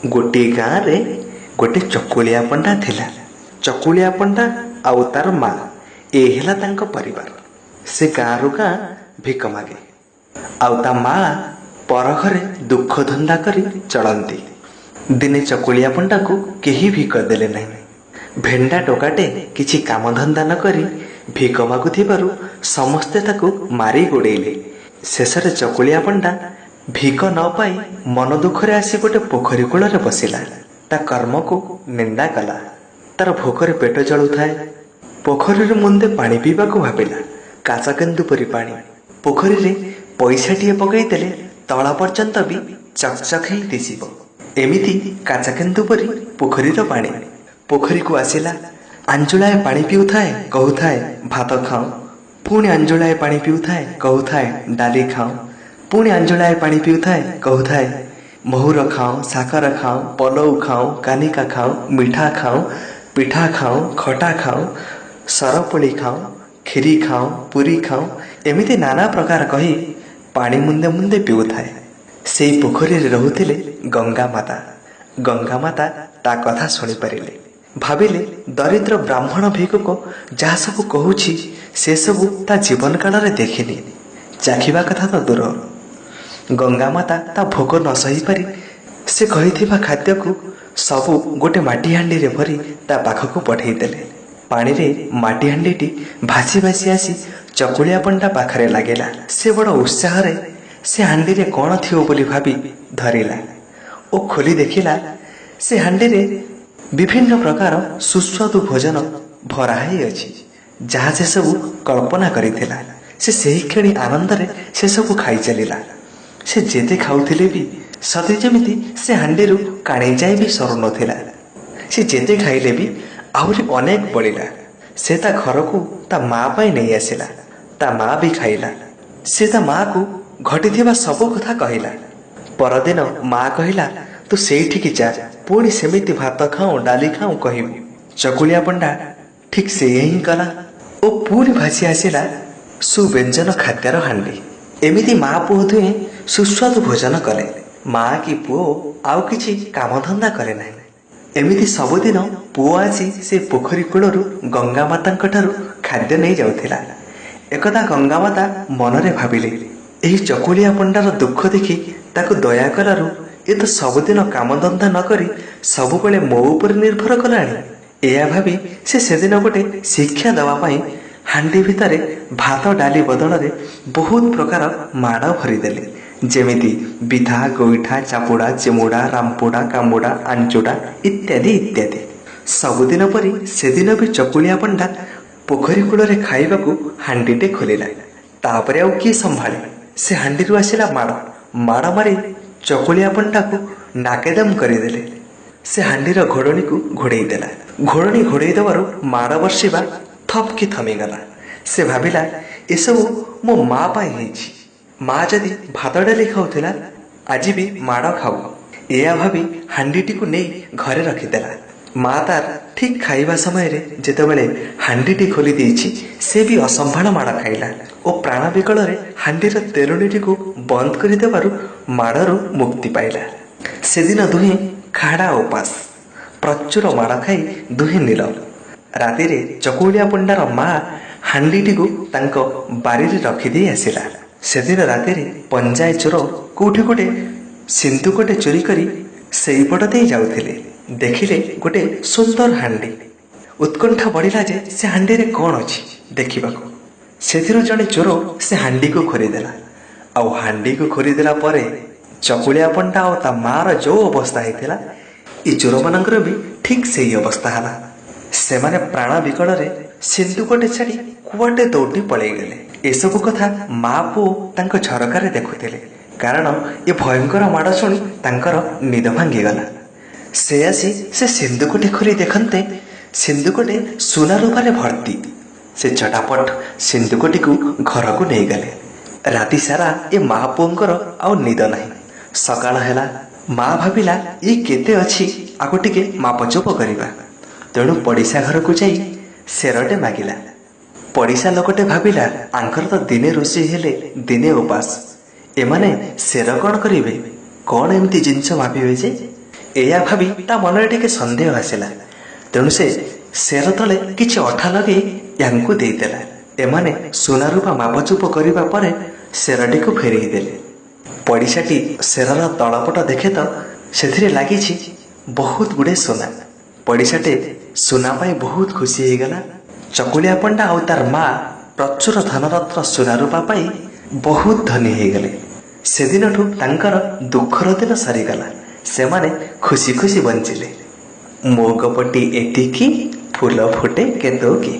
गोटे गाँव रे गोटे चकुलिया पंडा थिला। चकुलिया पंडा आउ तार माँ ए हेला तांको परिवार। से गाँव रु गाँ भिक मागे आउ ता माँ पर घरे दुख धंदा करी चलती। दिने चकुलिया पंडा को केही भिक देले नहीं। भेंडा टोकाटे किछि काम धंदा न करी भिक मागुथिबारु समस्ते ताकू मारी गोड़ेइले। शेषरे चकुलिया पंडा भिक न पाई मन दुखरे आसी गोटे पोखरी कूल बसिला। ता कर्म को निंदा कला। तार भोकरे पेट जलुथाए। पोखरी मुंदे पानी पीवा को भाविला। काचकेन्दु परी पानी पोखरी रे पैसाटिए पकई देले तला पर्यंत भी चकचक ही दिशिब। एमिति काचकेन्दु परी पोखरीर पानी पोखरी को आसिला। आंजुलाए पानी पिउथाए कहूथाए भात खाओ। पुणी आंजुलाए पानी पिउथाए कहूथाए डाली खाओ। पुणी आंजुलाए पानी पिउथाए कहूथाए महुर खाओ, साकर खाओ, पलौ खाओ, कानिका खाओ, मिठा खाओ, पिठा खाओ, खटा खाओ, सरपुली खाओ, खीरी खाओ, पुरी खाओ। एमिति नाना प्रकार कही पानी मुंदे मुंदे पिउथाए। सेई पोखरी रे रहुथिले गंगा माता। गंगा माता ता कथा सुनी परिले। भाविले दरिद्र ब्राह्मण भिक्षुक जहा सब कहूछि से सब ता जीवन काल रे देखिनी। चाखिबा कथा तो दूर। गंगा माता ता भोक न सही पारी से कहिथिबा खाद्य को सबु गोटे माटी हांडी रे भरी ता पाखक पठेई देले। पानी रे माटी हांडीटी भासी भासी आसी चकुलिया पंडा पाखरे लागेला। से बड़ उत्साह रे से हांडी रे कोन थियो बोली भाबी धरिला ओ खोली देखिला। से हांडी रे विभिन्न प्रकार सुस्वादु भोजन भरा ही अछि जहाँ से सबु कल्पना करिथिला। से सही क्षणी आनंद रे से सबु खाई चलिला। से जेते खाउथिले भी सते जेमिति से हांडीरु काणी जाए भी सरू नथिला। से जेते खाइले भी आहुरी अनेक बळिला। से ता घर को ता माँ पाई नहीं आसिला। ता माँ भी खाइला। से ता माँ को घटिथिबा सब कथा कहिला। परदिन माँ कहिला तू सेठिकी जा पुणी सेमिति भात खाऊ डाली खाऊ कहबू। चकुलिया पंडा ठीक से ही कला ओ पुणी भासी आसिला सुव्यंजन खाद्यर हांडी। एमिति माँ पुओ दुहें सुस्वादु भोजन कले। माँ की पुओ आउ किछि काम धंदा करे नहीं। एमिति सबुदिन पुओ आसी से पोखरी कूलरू गंगा मातांक ठारू खाद्य नहीं जाउथिला। एकदा गंगा माता मनरे भाविले एही चकुलिया पंडार दुख देखि ताकु दया कलारू ए तो सबुदिन काम धंदा न करी सबुबेले मो उपर निर्भर कलाणी। एया भाबी से सेदिन गोटे शिक्षा दवा पाई हांडी भितरे भात डाली बदल रे बहुत प्रकार माड़ भरीदेले। जेमिति बिधा, गोईठा, चापुड़ा, चिमुड़ा, रामपुड़ा, कामुड़ा, आंचुड़ा इत्यादि इत्यादि। सबुदिन परी सेदिन भी चकुलिया पंडा पोखरी कूल रे खाइबाकू हांडीटे खोलिला। तापरे आउ किए संभाळे। से हांडीरु आसिला माड़ मारी चकुलिया पंडा को नाकेदम करिदेले। से हांडीर घोड़णी को घोड़ेई देला। घोड़णी घोड़ेई देवारु माड़ बर्षिबा थपकी थमीगला। से भाविला एसबू मो माँ पाई हेछि। माँ जदि भात डाली खाउथिला आज भी माड़ खाऊ। एया भावी हांडीटी को नहीं घरे रखिदेला। माँ तार ठीक खाइबा समय रे जेतेबेले हांडीटी खोली देछि से भी असंभाळ माड़ खाइला ओ प्राण विकल रे हांडीर तेलुणीटी को बंद करि देबारु माड़रू मुक्ति पाइला। सेदिन दुहे खाड़ा उपास प्रचुर माड़ खाई दुहे नील। राति रे चकुलिया पंडार माँ हांडीटी को तांको बारी रे रखी दे आसिला। सेदिन राति रे पंजाय चोर कोठी गोटे सिंधुकटे चोरी करी सेई पट दे जाउथिले। देखिले गोटे सुंदर हांडी। उत्कंठा बढ़िला जे से हांडी रे कोन अछि देखिबाको। सेथिरु जणे चोर से हांडी को खोरीदेला। आउ हांडी को खोरीदेला परे चकुलिया पंडा और ता मार जो अवस्था हेतिला ई चोर मानकर भी ठीक सेही अवस्था हला। सेमाने प्राण विकल रे सिंधुकटे छाड़ी कुआटे दौड़ी पळेई गले। एसबु कथा माँ पुओ तांको झरकारे देखुथिले कारण ए भयंकर माड़ शुणी तांकर निद भांगीगला। से आसी से सिंधुकटे खोली देखन्ते सिंधुकटे सुना रूपारे भर्ती। से चटापट सिंधुकटी को घर को नहीं गले। राति सारा ए माँ पुओंकर आउ निद नहीं। सकाळ हेला माँ भाविला ये केते अछि आको टिके मापचोप करिबा। तेणु पड़िशा घर को जाई सेरटे मागिला। पड़िशा लोकटे भाविला आंकर तो दिने रोषेई हेले दिने उपास। एमाने सेर कौन करिवे कौन एमती जिनस भाविवे जे ଏଇଆ ଭାବି ତା ମନରେ ଟିକେ ସନ୍ଦେହ ଆସିଲା। ତେଣୁ ସେ ସେର ତଳେ କିଛି ଅଠା ଲଗେଇ ୟାଙ୍କୁ ଦେଇଦେଲା। ଏମାନେ ସୁନାରୂପା ମାପଚୁପ କରିବା ପରେ ସେରଟିକୁ ଫେରେଇ ଦେଲେ। ପଡ଼ିଶାଟି ସେରର ତଳପଟ ଦେଖେ ତ ସେଥିରେ ଲାଗିଛି ବହୁତ ଗୁଡ଼ିଏ ସୁନା। ପଡ଼ିଶାଟେ ସୁନା ପାଇଁ ବହୁତ ଖୁସି ହେଇଗଲା। ଚକୁଳିଆ ପଣ୍ଡା ଆଉ ତାର ମା ପ୍ରଚୁର ଧନରତ୍ନ ସୁନାରୂପା ପାଇଁ ବହୁତ ଧନୀ ହେଇଗଲେ। ସେଦିନଠୁ ତାଙ୍କର ଦୁଃଖର ଦିନ ସରିଗଲା। ସେମାନେ ଖୁସି ଖୁସି ବଞ୍ଚିଲେ। ମୋ ଗପଟି ଏତିକି, ଫୁଲ ଫୁଟେ କେତକି।